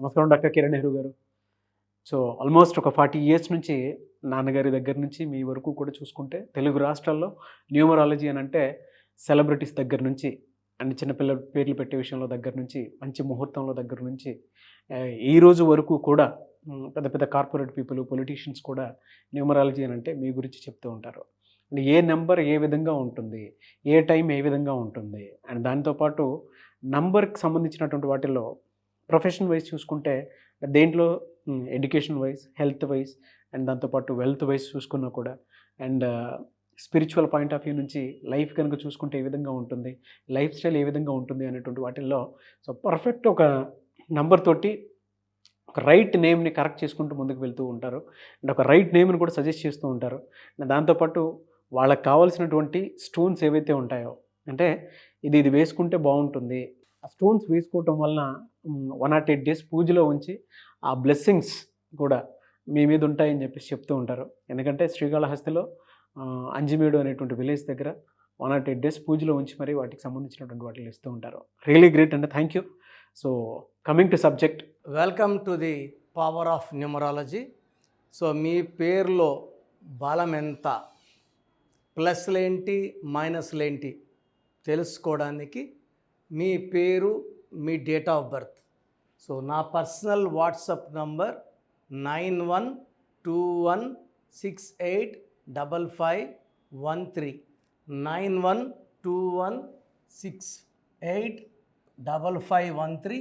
నమస్కారం డాక్టర్ కిరణ్ నెహ్రూ గారు. So almost ఒక 40 ఇయర్స్ నుంచి నాన్నగారి దగ్గర నుంచి మీ వరకు కూడా చూసుకుంటే తెలుగు రాష్ట్రాల్లో న్యూమరాలజీ అని అంటే సెలబ్రిటీస్ దగ్గర నుంచి అండ్ చిన్నపిల్లల పేర్లు పెట్టే విషయంలో దగ్గర నుంచి మంచి ముహూర్తంలో దగ్గర నుంచి ఈ రోజు వరకు కూడా పెద్ద పెద్ద కార్పొరేట్ పీపుల్ పొలిటీషియన్స్ కూడా న్యూమరాలజీ అని అంటే మీ గురించి చెప్తూ ఉంటారు. అండ్ ఏ నెంబర్ ఏ విధంగా ఉంటుంది, ఏ టైం ఏ విధంగా ఉంటుంది, అండ్ దాంతోపాటు నంబర్కి సంబంధించినటువంటి వాటిల్లో ప్రొఫెషన్ వైజ్ చూసుకుంటే దేంట్లో education wise, health wise and దాంతోపాటు వెల్త్ వైజ్ చూసుకున్నా కూడా and spiritual point of view నుంచి లైఫ్ కనుక చూసుకుంటే ఏ విధంగా ఉంటుంది, లైఫ్ స్టైల్ ఏ విధంగా ఉంటుంది అనేటువంటి వాటిల్లో సో పర్ఫెక్ట్ ఒక నంబర్ తోటి ఒక రైట్ నేమ్ని కరెక్ట్ చేసుకుంటూ ముందుకు వెళ్తూ ఉంటారు. అండ్ ఒక రైట్ నేమ్ని కూడా సజెస్ట్ చేస్తూ ఉంటారు. అండ్ దాంతోపాటు వాళ్ళకి కావాల్సినటువంటి స్టోన్స్ ఏవైతే ఉంటాయో అంటే ఇది వేసుకుంటే బాగుంటుంది, ఆ స్టోన్స్ వేసుకోవటం వలన 108 డేస్ పూజలో ఉంచి ఆ బ్లెస్సింగ్స్ కూడా మీ మీద ఉంటాయని చెప్పేసి చెప్తూ ఉంటారు. ఎందుకంటే శ్రీకాళహస్తిలో అంజిమేడు అనేటువంటి విలేజ్ దగ్గర 108 డేస్ పూజలో ఉంచి మరి వాటికి సంబంధించినటువంటి వాటిని ఇస్తూ ఉంటారు. రియలీ గ్రేట్ అండి, thank you. So coming to subject, welcome to the power of numerology. So మీ పేరులో బలం ఎంత, ప్లస్లేంటి మైనస్లేంటి తెలుసుకోవడానికి మీ పేరు, మీ డేట్ ఆఫ్ బర్త్. సో నా పర్సనల్ వాట్సాప్ నంబర్ 9121685513 9121685513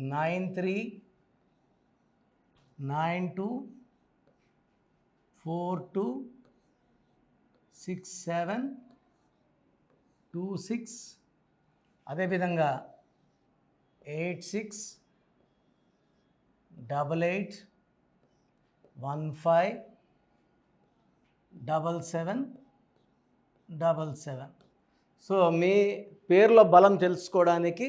9392426726, అదేవిధంగా 8688157777. సో మీ పేర్లో బలం తెలుసుకోవడానికి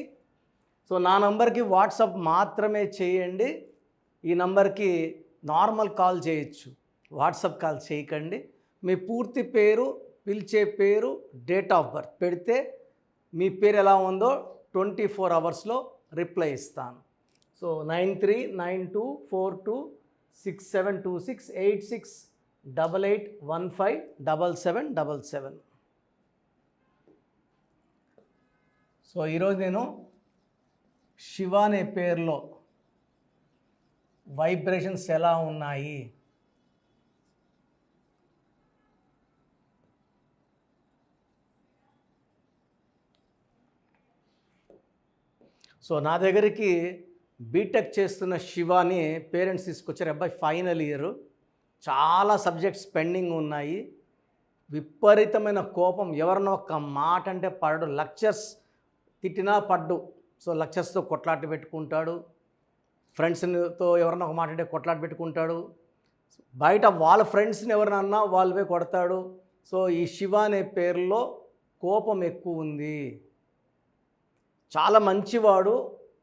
సో నా నంబర్కి వాట్సాప్ మాత్రమే చేయండి. ఈ నంబర్కి నార్మల్ కాల్ చేయొచ్చు, వాట్సాప్ కాల్ చేయకండి. మీ పూర్తి పేరు, పిలిచే పేరు, డేట్ ఆఫ్ బర్త్ పెడితే మీ పేరు ఎలా ఉందో 24 అవర్స్లో రిప్లై ఇస్తాను. సో 9392467688157777. సో ఈరోజు నేను శివ అనే పేరులో వైబ్రేషన్స్ ఎలా ఉన్నాయి, సో నా దగ్గరికి బీటెక్ చేస్తున్న శివాని పేరెంట్స్ తీసుకొచ్చారు. అబ్బాయి ఫైనల్ ఇయర్, చాలా సబ్జెక్ట్స్ పెండింగ్ ఉన్నాయి, విపరీతమైన కోపం, ఎవరన్నా ఒక మాట అంటే పడడు, లెక్చర్స్ తిట్టినా పడ్డు. సో లెక్చర్స్తో కొట్లాట పెట్టుకుంటాడు, ఫ్రెండ్స్తో ఎవరన్నా ఒక మాట అంటే కొట్లాట పెట్టుకుంటాడు, బయట వాళ్ళ ఫ్రెండ్స్ని ఎవరినన్నా వాళ్ళవే కొడతాడు. సో ఈ శివ అనే పేరులో కోపం ఎక్కువ ఉంది. చాలా మంచివాడు,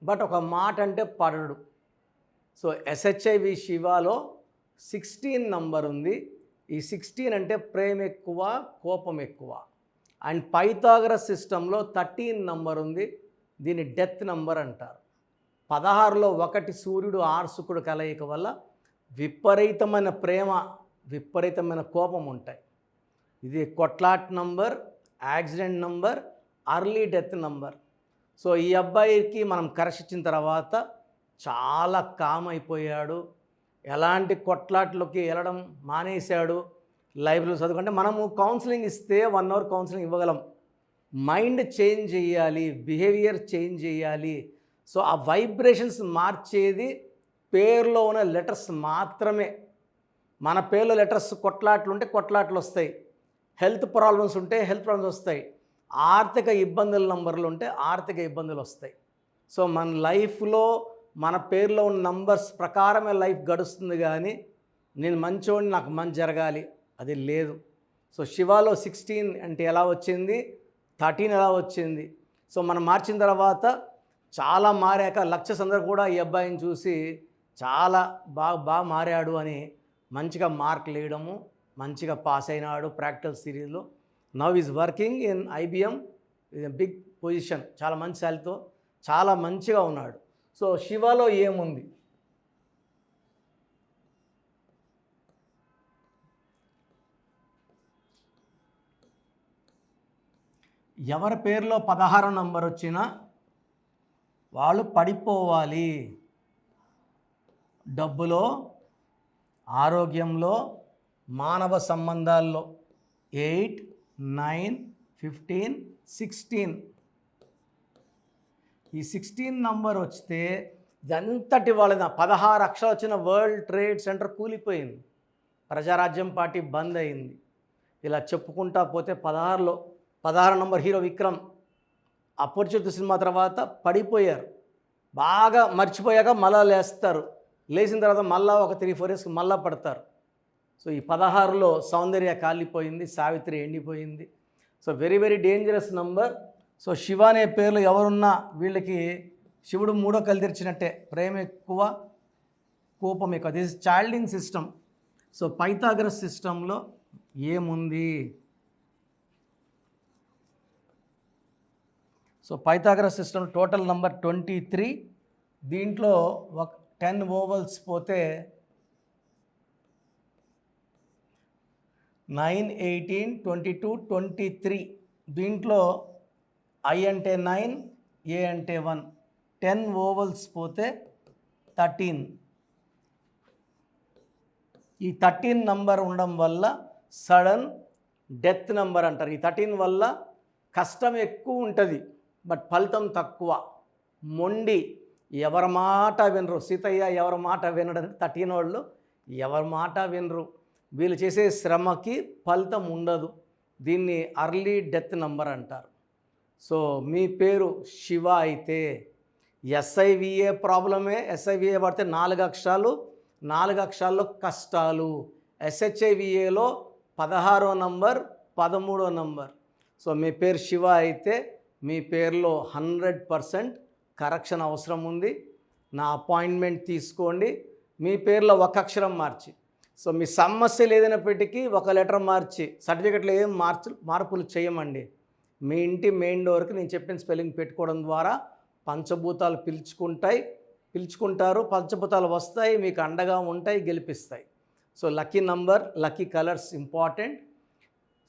బట్ ఒక మాట అంటే పడడు. సో SHIV శివాలో 16 నంబర్ ఉంది. ఈ 16 అంటే ప్రేమ ఎక్కువ, కోపం ఎక్కువ. అండ్ పైథాగరస్ సిస్టంలో 13 నంబర్ ఉంది, దీన్ని డెత్ నంబర్ అంటారు. 16లో 1 సూర్యుడు 6 శుక్రుడు కలయిక వల్ల విపరీతమైన ప్రేమ, విపరీతమైన కోపం ఉంటాయి. ఇది కొట్లాట్ number, accident number, early death number. So ఈ అబ్బాయికి మనం కరెక్షన్ తర్వాత చాలా కామ్ అయిపోయాడు, ఎలాంటి కొట్లాట్లోకి వెళ్ళడం మానేశాడు. లైబ్రరీలో చదువుకుంటే మనము కౌన్సిలింగ్ ఇస్తే 1 అవర్ కౌన్సిలింగ్ ఇవ్వగలం. మైండ్ చేంజ్ చేయాలి, బిహేవియర్ చేంజ్ చేయాలి. సో ఆ వైబ్రేషన్స్ మార్చేది పేరులో ఉన్న లెటర్స్ మాత్రమే. మన పేరులో లెటర్స్ కొట్లాట్లు ఉంటే కొట్లాట్లు వస్తాయి, హెల్త్ ప్రాబ్లమ్స్ ఉంటే హెల్త్ ప్రాబ్లమ్స్ వస్తాయి, ఆర్థిక ఇబ్బందుల నంబర్లు ఉంటే ఆర్థిక ఇబ్బందులు వస్తాయి. సో మన లైఫ్లో మన పేరులో ఉన్న నంబర్స్ ప్రకారమే లైఫ్ గడుస్తుంది, కానీ నేను మంచోడిని నాకు మంచి జరగాలి అది లేదు. సో శివాలో 16 అంటే ఎలా వచ్చింది, 13 ఎలా వచ్చింది. సో మనం మార్చిన తర్వాత చాలా మారాక లెక్చర్స్ అందరూ కూడా ఈ అబ్బాయిని చూసి చాలా బాగా మారాడు అని మంచిగా మార్కులు వేయడము, మంచిగా పాస్ అయినాడు ప్రాక్టికల్ సిరీస్లో. Now is working in IBM, big position, చాలా మంచి శాలరీతో చాలా మంచిగా ఉన్నాడు. సో శివలో ఏముంది? ఎవరి పేరులో 16 నంబర్ వచ్చినా వాళ్ళు పడిపోవాలి. డబ్బులో, ఆరోగ్యంలో, మానవ సంబంధాల్లో 8, 9, 15, 16. ఈ 16 నంబర్ వస్తే ఎంతటి వాళ్ళ 16 అక్షరాలు వచ్చిన వరల్డ్ ట్రేడ్ సెంటర్ కూలిపోయింది, ప్రజారాజ్యం పార్టీ బంద్ అయింది. ఇలా చెప్పుకుంటా పోతే 16 నంబర్ హీరో విక్రమ్ అపరిచిత సినిమా తర్వాత పడిపోయారు. బాగా మర్చిపోయాక మళ్ళా లేస్తారు, లేచిన తర్వాత మళ్ళా ఒక 3-4 ఇయర్స్కి మళ్ళా పడతారు. సో ఈ 16లో సౌందర్య కాలిపోయింది, సావిత్రి ఎండిపోయింది. So very very dangerous number. So Shiva అనే పేర్లు ఎవరున్నా వీళ్ళకి శివుడు 3వ కళ్ళు తెరిచినట్టే. ప్రేమ ఎక్కువ, కోపం ఎక్కువ. This Chaldean system. So Pythagoras సిస్టంలో ఏముంది? So Pythagoras system total number 23. దీంట్లో ఒక 10 ఓవల్స్ పోతే 9, 18, 22, 23. దీంట్లో ఐ అంటే 9, ఏ అంటే 1. 10 ఓవల్స్ పోతే 13. ఈ 13 నంబర్ ఉండడం వల్ల సడన్ డెత్ నంబర్ అంటారు. ఈ 13 వల్ల కష్టం ఎక్కువ ఉంటుంది, బట్ ఫలితం తక్కువ. మొండి, ఎవరి మాట వినరు. సీతయ్య ఎవరి మాట వినడం. 13 వాళ్ళు ఎవరి మాట వినరు. వీళ్ళు చేసే శ్రమకి ఫలితం ఉండదు. దీన్ని అర్లీ డెత్ నంబర్ అంటారు. సో మీ పేరు శివ అయితే ఎస్ఐవిఏ ప్రాబ్లమే. ఎస్ఐవిఏ పడితే 4 అక్షరాలు, 4 అక్షరాల్లో కష్టాలు. ఎస్హెచ్ఐవిఏలో 16వ నంబర్, 13వ నంబర్. సో మీ పేరు శివ అయితే మీ పేరులో 100% కరెక్షన్ అవసరం ఉంది. నా అపాయింట్మెంట్ తీసుకోండి. మీ పేరులో ఒక అక్షరం మార్చి, సో మీ సమస్యలు ఏదైనప్పటికీ ఒక లెటర్ మార్చి, సర్టిఫికెట్లో ఏం మార్పులు చేయమండి. మీ ఇంటి మెయిన్ డోర్కి నేను చెప్పిన స్పెల్లింగ్ పెట్టుకోవడం ద్వారా పంచభూతాలు పిలుచుకుంటారు. పంచభూతాలు వస్తాయి, మీకు అండగా ఉంటాయి, గెలిపిస్తాయి. So lucky number, lucky colours important.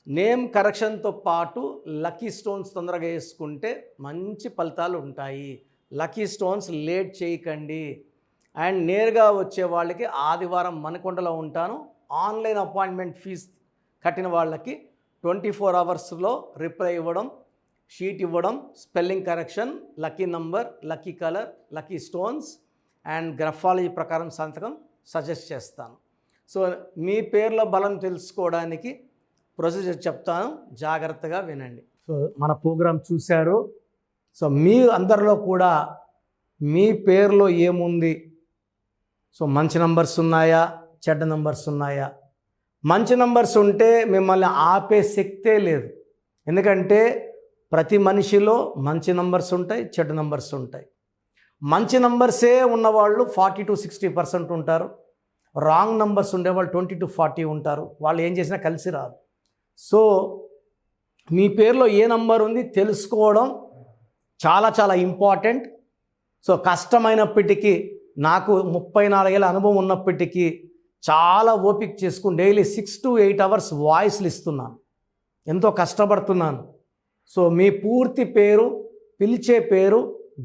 Name కరెక్షన్తో పాటు లక్కీ స్టోన్స్ తొందరగా వేసుకుంటే మంచి ఫలితాలు ఉంటాయి. లక్కీ స్టోన్స్ లేట్ చేయకండి. అండ్ నేరుగా వచ్చే వాళ్ళకి ఆదివారం మణికొండలో ఉంటాను. ఆన్లైన్ అపాయింట్మెంట్ ఫీజు కట్టిన వాళ్ళకి 24 అవర్స్లో రిప్లై ఇవ్వడం, షీట్ ఇవ్వడం, spelling correction, lucky number, lucky colour, lucky stones and graphology ప్రకారం సంతకం సజెస్ట్ చేస్తాను. సో మీ పేర్ల బలం తెలుసుకోవడానికి ప్రొసీజర్ చెప్తాను, జాగ్రత్తగా వినండి. సో మన ప్రోగ్రాం చూశారు. సో మీ అందరిలో కూడా మీ పేరులో ఏముంది? సో మంచి నంబర్స్ ఉన్నాయా, చెడ్డ నంబర్స్ ఉన్నాయా? మంచి నంబర్స్ ఉంటే మిమ్మల్ని ఆపే శక్తే లేదు. ఎందుకంటే ప్రతి మనిషిలో మంచి నంబర్స్ ఉంటాయి, చెడ్డ నంబర్స్ ఉంటాయి. మంచి నంబర్సే ఉన్నవాళ్ళు 40-60% ఉంటారు. రాంగ్ నంబర్స్ ఉండేవాళ్ళు 20-40 ఉంటారు. వాళ్ళు ఏం చేసినా కలిసి రాదు. సో మీ పేరులో ఏ నంబర్ ఉంది తెలుసుకోవడం చాలా చాలా ఇంపార్టెంట్. సో కష్టమైనప్పటికీ, నాకు 34 ఏళ్ళ అనుభవం ఉన్నప్పటికీ చాలా ఓపిక చేసుకుని డైలీ 6 to 8 అవర్స్ వాయిస్లు ఇస్తున్నాను. ఎంతో కష్టపడుతున్నాను. సో మీ పూర్తి పేరు, పిలిచే పేరు,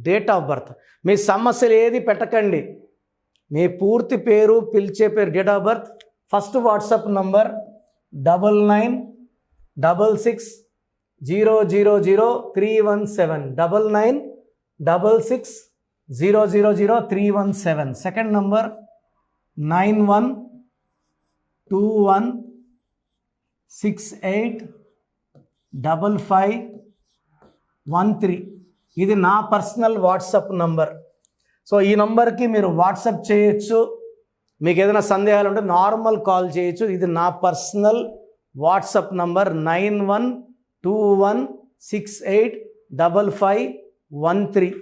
డేట్ ఆఫ్ బర్త్, మీ సమస్యలు ఏది పెట్టకండి. మీ పూర్తి పేరు, పిలిచే పేరు, date of birth. First WhatsApp number 9966000317 9966000317. Second number 9121685513. ఇది నా పర్సనల్ వాట్సాప్ నంబర్. సో ఈ నంబర్కి మీరు వాట్సాప్ చేయొచ్చు. మీకు ఏదైనా సందేహాలు ఉంటే నార్మల్ కాల్ చేయొచ్చు. ఇది నా పర్సనల్ వాట్సాప్ నంబర్ 9121685513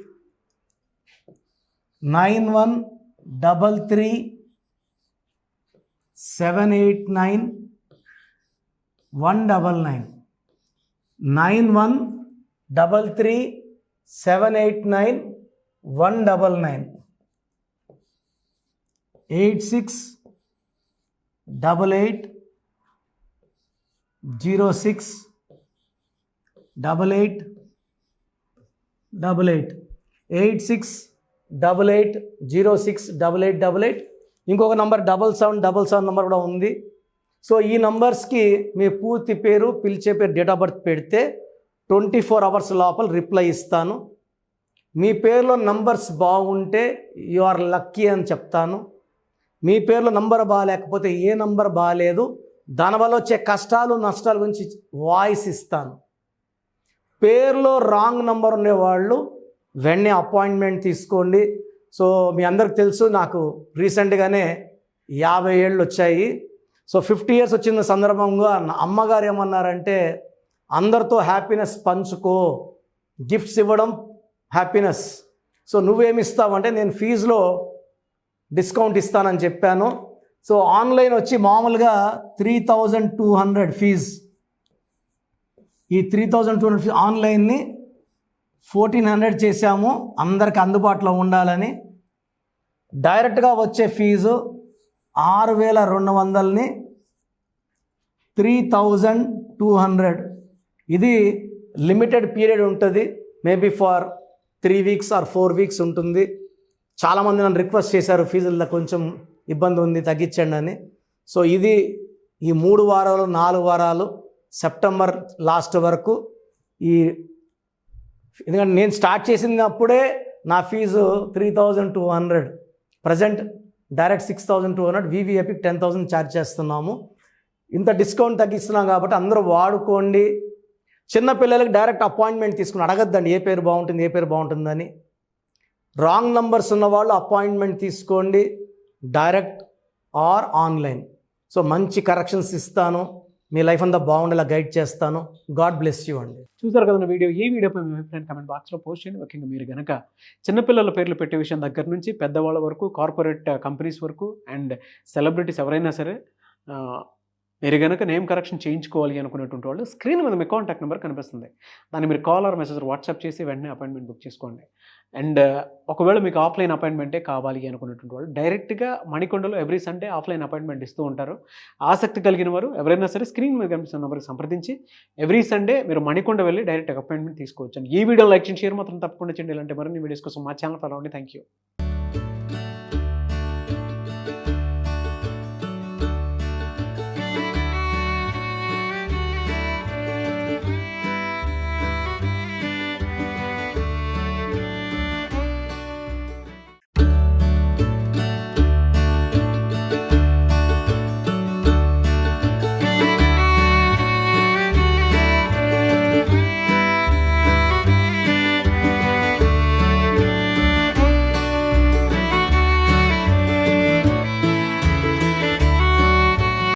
9133789199 9133789199. 199 8688 06 88 86 88 06 88. ఇంకొక నంబర్ 7777 నంబర్ కూడా ఉంది. సో ఈ నంబర్స్కి మీ పూర్తి పేరు, పిలిచే పేరు, డేట్ ఆఫ్ బర్త్ పెడితే 24 అవర్స్ లోపల రిప్లై ఇస్తాను. మీ పేరులో నంబర్స్ బాగుంటే యు ఆర్ లక్కీ అని చెప్తాను. మీ పేరులో నంబర్ బాగాలేకపోతే ఏ నంబర్ బాగాలేదు, దానివల్ల వచ్చే కష్టాలు నష్టాల గురించి వాయిస్ ఇస్తాను. పేరులో రాంగ్ నంబర్ ఉండేవాళ్ళు వెంటనే అపాయింట్మెంట్ తీసుకోండి. సో మీ అందరికి తెలుసు, నాకు రీసెంట్గానే 50 ఏళ్ళు వచ్చాయి. సో 50 ఇయర్స్ వచ్చిన సందర్భంగా నా అమ్మగారు ఏమన్నారంటే, అందరితో హ్యాపీనెస్ పంచుకో, గిఫ్ట్స్ ఇవ్వడం హ్యాపీనెస్. సో నువ్వేమి ఇస్తావంటే, నేను ఫీజులో డిస్కౌంట్ ఇస్తానని చెప్పాను. సో ఆన్లైన్ వచ్చి మామూలుగా 3200 ఫీజ్. ఈ 3200 ఫీజ్ ఆన్లైన్ని 1400 చేశాము, అందరికి అందుబాటులో ఉండాలని. డైరెక్ట్గా వచ్చే ఫీజు 6200ని 3200. ఇది లిమిటెడ్ పీరియడ్ ఉంటుంది, maybe for 3 weeks or 4 weeks ఉంటుంది. చాలామంది నన్ను రిక్వెస్ట్ చేశారు, ఫీజుల్లో కొంచెం ఇబ్బంది ఉంది తగ్గించండి అని. సో ఇది ఈ 3 వారాలు 4 వారాలు సెప్టెంబర్ లాస్ట్ వరకు. ఎందుకంటే నేను స్టార్ట్ చేసినప్పుడే నా fees 3200, present direct 6200, VVIP 10,000 charge చేస్తున్నాము. ఇంత డిస్కౌంట్ తగ్గిస్తున్నాం కాబట్టి అందరూ వాడుకోండి. చిన్నపిల్లలకి డైరెక్ట్ అపాయింట్మెంట్ తీసుకుని అడగద్దండి ఏ పేరు బాగుంటుంది ఏ పేరు బాగుంటుందని. రాంగ్ నంబర్స్ ఉన్నవాళ్ళు అపాయింట్మెంట్ తీసుకోండి, డైరెక్ట్ ఆర్ ఆన్లైన్. సో మంచి కరెక్షన్స్ ఇస్తాను, మీ లైఫ్ అంతా బాగుండేలా గైడ్ చేస్తాను. గాడ్ బ్లెస్ యూ అండి. చూసారు కదా వీడియో. ఈ వీడియోపై మీ అభిప్రాయం కమెంట్ బాక్స్లో పోస్ట్ చేయండి. ముఖ్యంగా మీరు కనుక చిన్నపిల్లల పేర్లు పెట్టే విషయం దగ్గర నుంచి పెద్దవాళ్ళ వరకు, కార్పొరేట్ కంపెనీస్ వరకు అండ్ సెలబ్రిటీస్ ఎవరైనా సరే మీరు కనుక నేమ్ కరెక్షన్ చేయించుకోవాలి అనుకునేటువంటి వాళ్ళు స్క్రీన్ మీద మీ కాంటాక్ట్ నెంబర్ కనిపిస్తుంది, దాన్ని మీరు కాల్ ఆర్ మెసేజ్ వాట్సాప్ చేసి వెంటనే అపాయింట్మెంట్ బుక్ చేసుకోండి. అండ్ ఒకవేళ మీకు ఆఫ్లైన్ అపాయింట్మెంటే కావాలి అనుకునేటువంటి వాళ్ళు డైరెక్ట్గా మణికొండలో ఎవ్రీ సండే ఆఫ్లైన్ అపాయింట్మెంట్ ఇస్తూ ఉంటారు. ఆసక్తి కలిగిన వారు ఎవరైనా సరే స్క్రీన్ మీద కనిపిస్తున్న నెంబర్కి సంప్రదించి ఎవ్రీ సండే మీరు మణికొండ వెళ్ళి డైరెక్ట్ అపాయింట్మెంట్ తీసుకోవచ్చు. ఈ వీడియో లైక్ చేసి షేర్ మాత్రం తప్పకుండా చేయండి. ఇలాంటి మరిన్ని వీడియోస్ కోసం మా ఛానల్ ఫాలో అవ్వండి. Thank you.